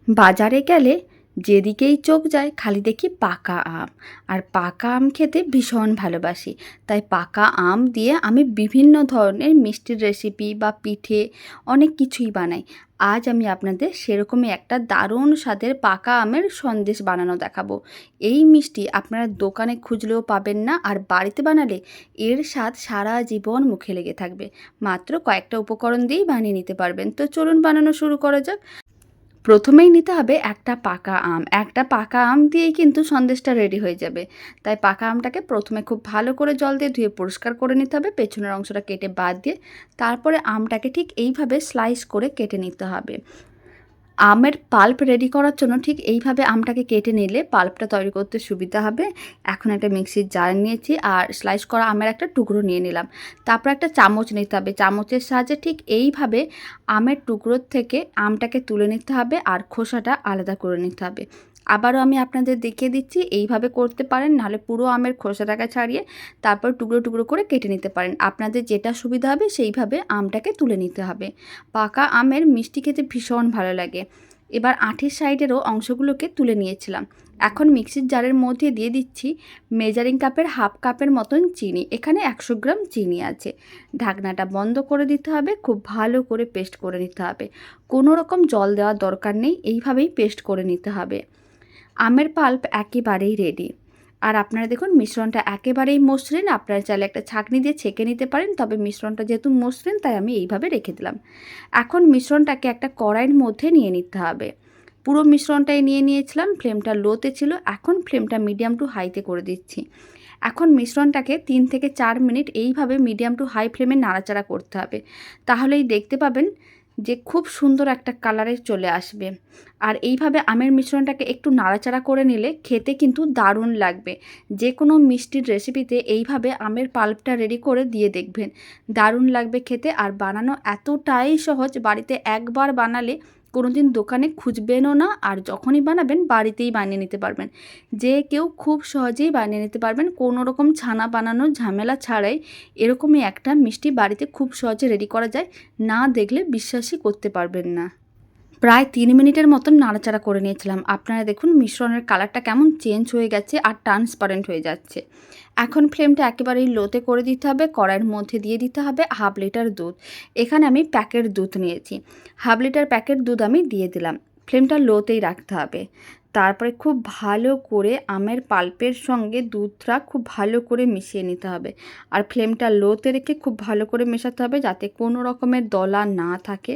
বাজারে গেলে যেদিকেই চোখ যায় খালি দেখি পাকা আম। আর পাকা আম খেতে ভীষণ ভালোবাসি। তাই পাকা আম দিয়ে আমি বিভিন্ন ধরনের মিষ্টির রেসিপি বা পিঠে অনেক কিছুই বানাই। আজ আমি আপনাদের সেরকমই একটা দারুণ স্বাদের পাকা আমের সন্দেশ বানানো দেখাবো। এই মিষ্টি আপনারা দোকানে খুঁজলেও পাবেন না, আর বাড়িতে বানালে এর স্বাদ সারা জীবন মুখে লেগে থাকবে। মাত্র কয়েকটা উপকরণ দিয়েই বানিয়ে নিতে পারবেন। তো চলুন বানানো শুরু করা যাক। প্রথমেই নিতে হবে একটা পাকা আম। একটা পাকা আম দিয়েই কিন্তু সন্দেশটা রেডি হয়ে যাবে। তাই পাকা আমটাকে প্রথমে খুব ভালো করে জল দিয়ে ধুয়ে পরিষ্কার করে নিতে হবে, পেছনের অংশটা কেটে বাদ দিয়ে। তারপরে আমটাকে ঠিক এইভাবে স্লাইস করে কেটে নিতে হবে। আমের পাল্প রেডি করার জন্য ঠিক এইভাবে আমটাকে কেটে নিলে পাল্পটা তৈরি করতে সুবিধা হবে। এখন একটা মিক্সির জার নিয়েছি আর স্লাইস করা আমের একটা টুকরো নিয়ে নিলাম। তারপর একটা চামচ নিতে হবে। চামচের সাহায্যে ঠিক এইভাবে আমের টুকরোর থেকে আমটাকে তুলে নিতে হবে আর খোসাটা আলাদা করে নিতে হবে। আবারও আমি আপনাদের দেখিয়ে দিচ্ছি, এইভাবে করতে পারেন, নাহলে পুরো আমের খোসাটাকে ছাড়িয়ে তারপর টুকরো টুকরো করে কেটে নিতে পারেন। আপনাদের যেটা সুবিধা হবে সেইভাবে আমটাকে তুলে নিতে হবে। পাকা আমের মিষ্টি খেতে ভীষণ ভালো লাগে। এবার আঁটির সাইডেরও অংশগুলোকে তুলে নিয়েছিলাম। এখন মিক্সির জারের মধ্যে দিয়ে দিচ্ছি মেজারিং কাপের হাফ কাপের মতন চিনি। এখানে 100 গ্রাম চিনি আছে। ঢাকনাটা বন্ধ করে দিতে হবে। খুব ভালো করে পেস্ট করে নিতে হবে। কোনো রকম জল দেওয়ার দরকার নেই, এইভাবেই পেস্ট করে নিতে হবে। আমের পাল্প একেবারেই রেডি। আর আপনারা দেখুন মিশ্রণটা একেবারেই মসৃণ। আপনারা চাইলে একটা ছাঁকনি দিয়ে ছেঁকে নিতে পারেন, তবে মিশ্রণটা যেহেতু মসৃণ তাই আমি এইভাবে রেখে দিলাম। এখন মিশ্রণটাকে একটা কড়াইয়ের মধ্যে নিয়ে নিতে হবে। পুরো মিশ্রণটাই নিয়ে নিয়েছিলাম। ফ্লেমটা লোতে ছিল, এখন ফ্লেমটা মিডিয়াম টু হাইতে করে দিচ্ছি। এখন মিশ্রণটাকে 3 থেকে 4 মিনিট এইভাবে মিডিয়াম টু হাই ফ্লেমে নাড়াচাড়া করতে হবে। তাহলেই দেখতে পাবেন যে খুব সুন্দর একটা কালারে চলে আসবে। আর এইভাবে আমের মিশ্রণটাকে একটু নাড়াচাড়া করে নিলে খেতে কিন্তু দারুণ লাগবে। যে কোনো মিষ্টির রেসিপিতে এইভাবে আমের পাল্পটা রেডি করে দিয়ে দেখবেন, দারুণ লাগবে খেতে। আর বানানো এতটাই সহজ, বাড়িতে একবার বানালে কোনোদিন দোকানে খুঁজবেনও না, আর যখনই বানাবেন বাড়িতেই বানিয়ে নিতে পারবেন। যে কেউ খুব সহজেই বানিয়ে নিতে পারবেন, কোনো রকম ছানা বানানোর ঝামেলা ছাড়াই এরকমই একটা মিষ্টি বাড়িতে খুব সহজে রেডি করা যায়। না দেখলে বিশ্বাসই করতে পারবেন না। প্রায় 3 মিনিটের মতন নাড়াচাড়া করে নিয়েছিলাম। আপনারা দেখুন মিশ্রণের কালারটা কেমন চেঞ্জ হয়ে গেছে আর ট্রান্সপারেন্ট হয়ে যাচ্ছে। এখন ফ্লেমটা একেবারেই লোতে করে দিতে হবে। কড়াইয়ের মধ্যে দিয়ে দিতে হবে হাফ লিটার দুধ। এখানে আমি প্যাকেট দুধ নিয়েছি। হাফ লিটার প্যাকেট দুধ আমি দিয়ে দিলাম। ফ্লেমটা লোতেই রাখতে হবে। তারপরে খুব ভালো করে আমের পাল্পের সঙ্গে দুধটা খুব ভালো করে মিশিয়ে নিতে হবে। আর ফ্লেমটা লোতে রেখে খুব ভালো করে মেশাতে হবে, যাতে কোনো রকমের দলা না থাকে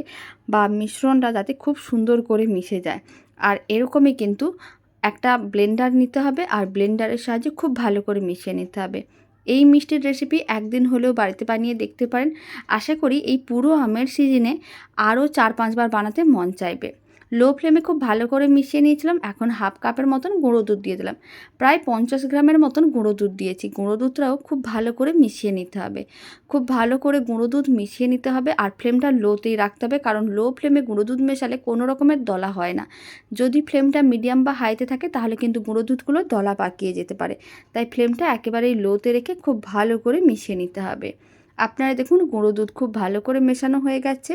বা মিশ্রণটা যাতে খুব সুন্দর করে মিশে যায়। আর এরকমই কিন্তু একটা ব্লেন্ডার নিতে হবে, আর ব্লেন্ডারের সাহায্যে খুব ভালো করে মিশিয়ে নিতে হবে। এই মিষ্টির রেসিপি একদিন হলেও বাড়িতে বানিয়ে দেখতে পারেন। আশা করি এই পুরো আমের সিজনে আরও 4-5 বার বানাতে মন চাইবে। লো ফ্লেমে খুব ভালো করে মিশিয়ে নিয়েছিলাম। এখন হাফ কাপের মতন গুঁড়ো দুধ দিয়ে দিলাম। প্রায় 50 গ্রামের মতন গুঁড়ো দুধ দিয়েছি। গুঁড়ো দুধটাও খুব ভালো করে মিশিয়ে নিতে হবে। খুব ভালো করে গুঁড়ো দুধ মিশিয়ে নিতে হবে, আর ফ্লেমটা লোতেই রাখতে হবে, কারণ লো ফ্লেমে গুঁড়ো দুধ মেশালে কোনো রকমের দলা হয় না। যদি ফ্লেমটা মিডিয়াম বা হাইতে থাকে তাহলে কিন্তু গুঁড়ো দুধগুলো দলা পাকিয়ে যেতে পারে। তাই ফ্লেমটা একেবারেই লোতে রেখে খুব ভালো করে মিশিয়ে নিতে হবে। আপনারা দেখুন গুঁড়ো দুধ খুব ভালো করে মেশানো হয়ে গেছে।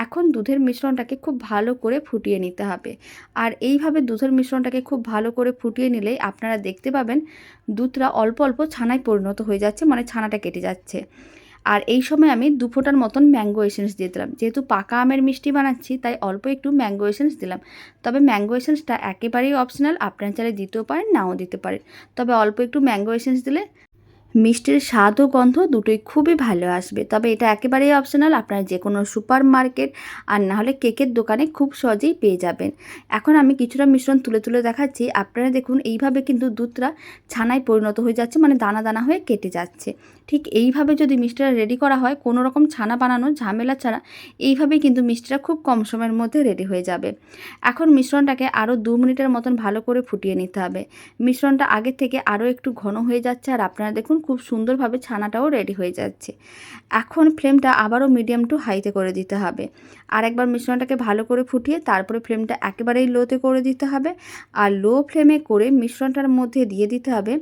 এখন দুধের মিশ্রণটাকে খুব ভালো করে ফুটিয়ে নিতে হবে। আর এইভাবে দুধের মিশ্রণটাকে খুব ভালো করে ফুটিয়ে নিলেই আপনারা দেখতে পাবেন দুধটা অল্প অল্প ছানায় পরিণত হয়ে যাচ্ছে, মানে ছানাটা কেটে যাচ্ছে। আর এই সময় আমি 2 ফোঁটার মতন ম্যাঙ্গো এসেন্স দিয়ে দিলাম। যেহেতু পাকা আমের মিষ্টি বানাচ্ছি তাই অল্প একটু ম্যাঙ্গো এসেন্স দিলাম। তবে ম্যাঙ্গো এসেন্সটা একেবারেই অপশনাল, আপনারা চাইলে দিতেও পারেন, নাও দিতে পারেন। তবে অল্প একটু ম্যাঙ্গো এসেন্স দিলে মিষ্টির স্বাদ ও গন্ধ দুটোই খুবই ভালো আসবে। তবে এটা একেবারেই অপশনাল, আপনারা যে কোনো সুপার মার্কেট আর না হলে কেকের দোকানে খুব সহজেই পেয়ে যাবেন। এখন আমি কিছুটা মিশ্রণ তুলে তুলে দেখাচ্ছি। আপনারা দেখুন এইভাবে কিন্তু দুধটা ছানায় পরিণত হয়ে যাচ্ছে, মানে দানা দানা হয়ে কেটে যাচ্ছে। ঠিক এইভাবে যদি মিষ্টিটা রেডি করা হয়, কোনো রকম ছানা বানানোর ঝামেলা ছাড়া এইভাবেই কিন্তু মিষ্টিটা খুব কম সময়ের মধ্যে রেডি হয়ে যাবে। এখন মিশ্রণটাকে আরও 2 মিনিটের মতন ভালো করে ফুটিয়ে নিতে হবে। মিশ্রণটা আগের থেকে আরও একটু ঘন হয়ে যাচ্ছে, আর আপনারা দেখুন খুব সুন্দরভাবে ছানাটাও রেডি হয়ে যাচ্ছে। এখন ফ্লেমটা আবারও মিডিয়াম টু হাইতে করে দিতে হবে। আর একবার মিশ্রণটাকে ভালো করে ফুটিয়ে তারপরে ফ্লেমটা একেবারেই লোতে করে দিতে হবে। আর লো ফ্লেমে করে মিশ্রণটার মধ্যে দিয়ে দিতে হবে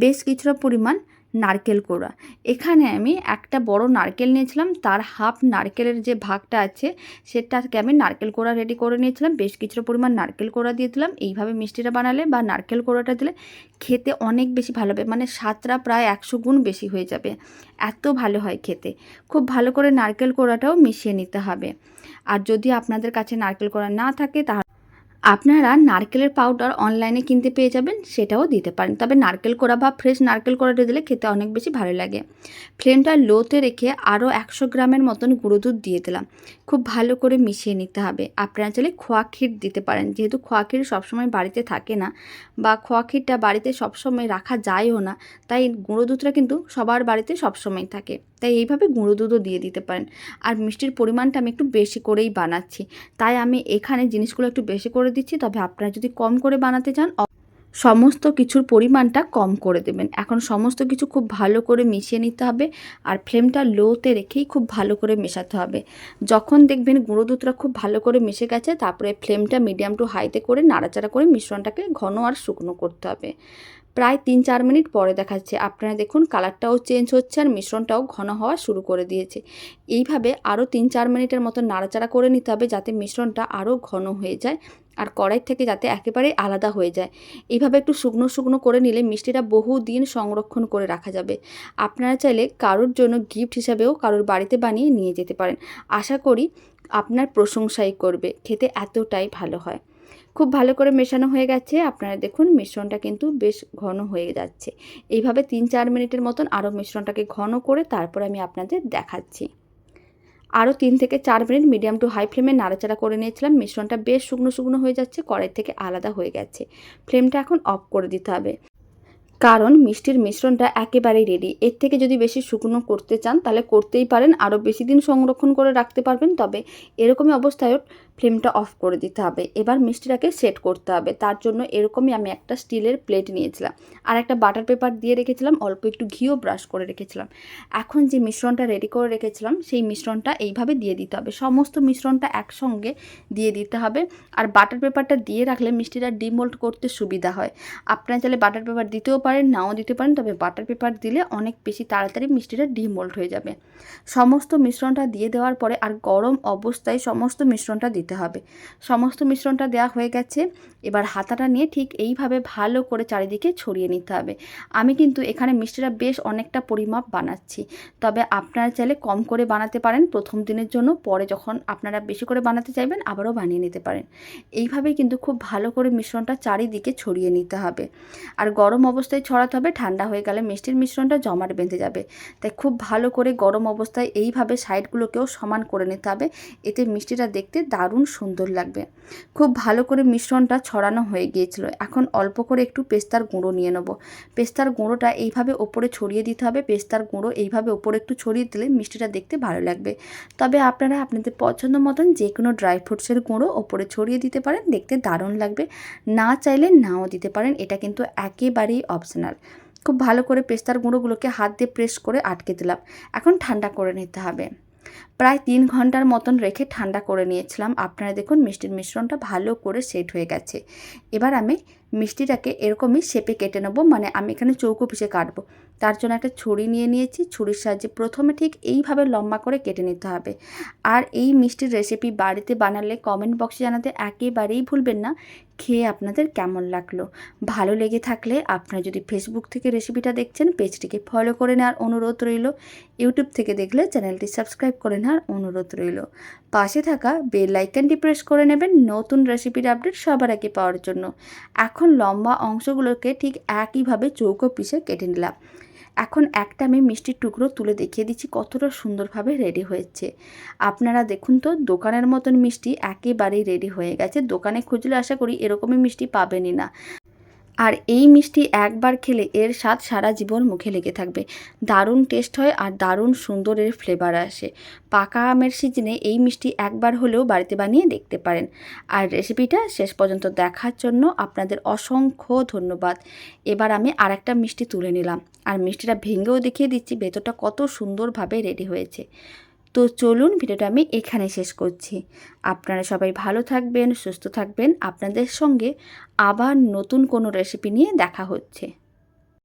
বেশ কিছুটা পরিমাণ নারকেল কোড়া। এখানে আমি একটা বড় নারকেল নিয়েছিলাম, তার হাফ নারকেলের যে ভাগটা আছে সেটাকে আমি নারকেল কোড়া রেডি করে নিয়েছিলাম। বেশ কিছুটা পরিমাণ নারকেল কোড়া দিয়ে দিলাম। এইভাবে মিষ্টিটা বানালে বা নারকেল কোড়াটা দিলে খেতে অনেক বেশি ভালো হবে, মানে স্বাদটা প্রায় 100 গুণ বেশি হয়ে যাবে, এত ভালো হয় খেতে। খুব ভালো করে নারকেল কোড়াটাও মিশিয়ে নিতে হবে। আর যদি আপনাদের কাছে নারকেল কোড়া না থাকে তাহলে আপনারা নারকেলের পাউডার অনলাইনে কিনতে পেয়ে যাবেন, সেটাও দিতে পারেন। তবে নারকেল কোড়া বা ফ্রেশ নারকেল কোড়াটা দিলে খেতে অনেক বেশি ভালো লাগে। ফ্লেমটা লোতে রেখে আরও 100 গ্রামের মতন গুঁড়ো দুধ দিয়ে দিলাম। খুব ভালো করে মিশিয়ে নিতে হবে। আপনারা চাইলে খোয়া ক্ষীর দিতে পারেন, যেহেতু খোয়া ক্ষীর সবসময় বাড়িতে থাকে না বা খোয়া ক্ষীরটা বাড়িতে সবসময় রাখা যায়ও না, তাই গুঁড়ো দুধটা কিন্তু সবার বাড়িতে সবসময় থাকে, তাই এইভাবে গুঁড়ো দুধও দিয়ে দিতে পারেন। আর মিষ্টির পরিমাণটা আমি একটু বেশি করেই বানাচ্ছি, তাই আমি এখানে জিনিসগুলো একটু বেশি করে দিচ্ছি। তবে আপনারা যদি কম করে বানাতে চান সমস্ত কিছুর পরিমাণটা কম করে দেবেন। এখন সমস্ত কিছু খুব ভালো করে মিশিয়ে নিতে হবে আর ফ্লেমটা লোতে রেখেই খুব ভালো করে মেশাতে হবে। যখন দেখবেন গুঁড়ো দুধটা খুব ভালো করে মিশে গেছে, তারপরে ফ্লেমটা মিডিয়াম টু হাইতে করে নাড়াচাড়া করে মিশ্রণটাকে ঘন আর শুকনো করতে হবে। প্রায় 3-4 মিনিট পরে দেখাচ্ছে, আপনারা দেখুন কালারটাও চেঞ্জ হচ্ছে আর মিশ্রণটাও ঘন হওয়া শুরু করে দিয়েছে। এইভাবে আরও 3-4 মিনিটের মতো নাড়াচাড়া করে নিতে হবে, যাতে মিশ্রণটা আরও ঘন হয়ে যায় আর কড়াই থেকে যাতে একেবারেই আলাদা হয়ে যায়। এইভাবে একটু শুকনো শুকনো করে নিলে মিষ্টিটা বহুদিন সংরক্ষণ করে রাখা যাবে। আপনারা চাইলে কারোর জন্য গিফট হিসাবেও কারোর বাড়িতে বানিয়ে নিয়ে যেতে পারেন। আশা করি আপনার প্রশংসাই করবে, খেতে এতটাই ভালো হয়। খুব ভালো করে মেশানো হয়ে গেছে। আপনারা দেখুন মিশ্রণটা কিন্তু বেশ ঘন হয়ে যাচ্ছে। এইভাবে 3-4 মিনিটের মতন আরও মিশ্রণটাকে ঘন করে তারপর আমি আপনাদের দেখাচ্ছি। আরও 3 থেকে 4 মিনিট মিডিয়াম টু হাই ফ্লেমে নাড়াচাড়া করে নিয়েছিলাম। মিশ্রণটা বেশ শুকনো শুকনো হয়ে যাচ্ছে, কড়াই থেকে আলাদা হয়ে গেছে। ফ্লেমটা এখন অফ করে দিতে হবে, কারণ মিষ্টির মিশ্রণটা একেবারেই রেডি। এর থেকে যদি বেশি শুকনো করতে চান তাহলে করতেই পারেন, আরও বেশি দিন সংরক্ষণ করে রাখতে পারবেন। তবে এরকমই অবস্থায় ফ্লেমটা অফ করে দিতে হবে। এবার মিষ্টিটাকে সেট করতে হবে, তার জন্য এরকমই আমি একটা স্টিলের প্লেট নিয়েছিলাম আর একটা বাটার পেপার দিয়ে রেখেছিলাম, অল্প একটু ঘিও ব্রাশ করে রেখেছিলাম। এখন যে মিশ্রণটা রেডি করে রেখেছিলাম সেই মিশ্রণটা এইভাবে দিয়ে দিতে হবে। সমস্ত মিশ্রণটা একসঙ্গে দিয়ে দিতে হবে। আর বাটার পেপারটা দিয়ে রাখলে মিষ্টিটা ডিমোল্ড করতে সুবিধা হয়। আপনারা চাইলে বাটার পেপার দিতেও পারেন, নাও দিতে পারেন, তবে বাটার পেপার দিলে অনেক বেশি তাড়াতাড়ি মিষ্টিটা ডিমোল্ড হয়ে যাবে। সমস্ত মিশ্রণটা দিয়ে দেওয়ার পরে আর গরম অবস্থায় সমস্ত মিশ্রণটা দিতে হবে। সমস্ত মিশ্রণটা দেওয়া হয়ে গেছে। এবার হাতাটা নিয়ে ঠিক এইভাবে ভালো করে চারিদিকে ছড়িয়ে নিতে হবে। আমি কিন্তু এখানে মিষ্টিটা বেশ অনেকটা পরিমাপ বানাচ্ছি, তবে আপনারা চাইলে কম করে বানাতে পারেন প্রথম দিনের জন্য, পরে যখন আপনারা বেশি করে বানাতে চাইবেন আবারও বানিয়ে নিতে পারেন। এইভাবেই কিন্তু খুব ভালো করে মিশ্রণটা চারিদিকে ছড়িয়ে নিতে হবে। আর গরম অবস্থায় ছড়াতে হবে, ঠান্ডা হয়ে গেলে মিষ্টির মিশ্রণটা জমাট বেঁধে যাবে। তাই খুব ভালো করে গরম অবস্থায় এইভাবে সাইডগুলোকেও সমান করে নিতে হবে, এতে মিষ্টিটা দেখতে দারুণ সুন্দর লাগবে। খুব ভালো করে মিশ্রণটা ছড়ানো হয়ে গিয়েছিল। এখন অল্প করে একটু পেস্তার গুঁড়ো নিয়ে নেব। পেস্তার গুঁড়োটা এইভাবে ওপরে ছড়িয়ে দিতে হবে। পেস্তার গুঁড়ো এইভাবে ওপরে একটু ছড়িয়ে দিলে মিষ্টিটা দেখতে ভালো লাগবে। তবে আপনারা আপনাদের পছন্দ মতন যে কোনো ড্রাই ফ্রুটসের গুঁড়ো ওপরে ছড়িয়ে দিতে পারেন, দেখতে দারুণ লাগবে। না চাইলে নাও দিতে পারেন, এটা কিন্তু একেবারেই অপশনাল। খুব ভালো করে পেস্তার গুঁড়োগুলোকে হাত দিয়ে প্রেস করে আটকে দিলাম। এখন ঠান্ডা করে নিতে হবে। প্রায় 3 ঘন্টার মতন রেখে ঠান্ডা করে নিয়েছিলাম। আপনারা দেখুন মিষ্টির মিশ্রণটা ভালো করে সেট হয়ে গেছে। এবার আমি মিষ্টিটাকে এরকমই শেপে কেটে নেব, মানে আমি এখানে চৌকো পিসে কাটবো। তার জন্য একটা ছুরি নিয়ে নিয়েছি। ছুরির সাহায্যে প্রথমে ঠিক এইভাবে লম্বা করে কেটে নিতে হবে। আর এই মিষ্টির রেসিপি বাড়িতে বানালে কমেন্ট বক্সে জানাতে একেবারেই ভুলবেন না খেয়ে আপনাদের কেমন লাগলো। ভালো লেগে থাকলে আপনারা যদি ফেসবুক থেকে রেসিপিটা দেখছেন পেজটিকে ফলো করে নেওয়ার অনুরোধ রইল। ইউটিউব থেকে দেখলে চ্যানেলটি সাবস্ক্রাইব করে নেওয়ার অনুরোধ রইল। পাশে থাকা বেল আইকনটি প্রেস করে নেবেন নতুন রেসিপির আপডেট সবার আগে পাওয়ার জন্য। এখন লম্বা অংশগুলোকে ঠিক একইভাবে চৌকো পিসে কেটে নিলাম। এখন একটা আমি মিষ্টির টুকরো তুলে দেখিয়ে দিচ্ছি কতটা সুন্দরভাবে রেডি হয়েছে। আপনারা দেখুন তো, দোকানের মতন মিষ্টি একেবারেই রেডি হয়ে গেছে। দোকানে খুঁজলে আশা করি এরকমই মিষ্টি পাবেনই না। আর এই মিষ্টি একবার খেলে এর স্বাদ সারা জীবন মুখে লেগে থাকবে। দারুণ টেস্ট হয় আর দারুণ সুন্দর এর ফ্লেভার আসে। পাকা আমের সিজনে এই মিষ্টি একবার হলেও বাড়িতে বানিয়ে দেখতে পারেন। আর রেসিপিটা শেষ পর্যন্ত দেখার জন্য আপনাদের অসংখ্য ধন্যবাদ। এবার আমি আরেকটা মিষ্টি তুলে নিলাম আর মিষ্টিটা ভেঙেও দেখিয়ে দিচ্ছি ভেতরটা কত সুন্দরভাবে রেডি হয়েছে। তো চলুন ভিডিওটা আমি এখানে শেষ করছি। আপনারা সবাই ভালো থাকবেন, সুস্থ থাকবেন। আপনাদের সঙ্গে আবার নতুন কোনো রেসিপি নিয়ে দেখা হচ্ছে।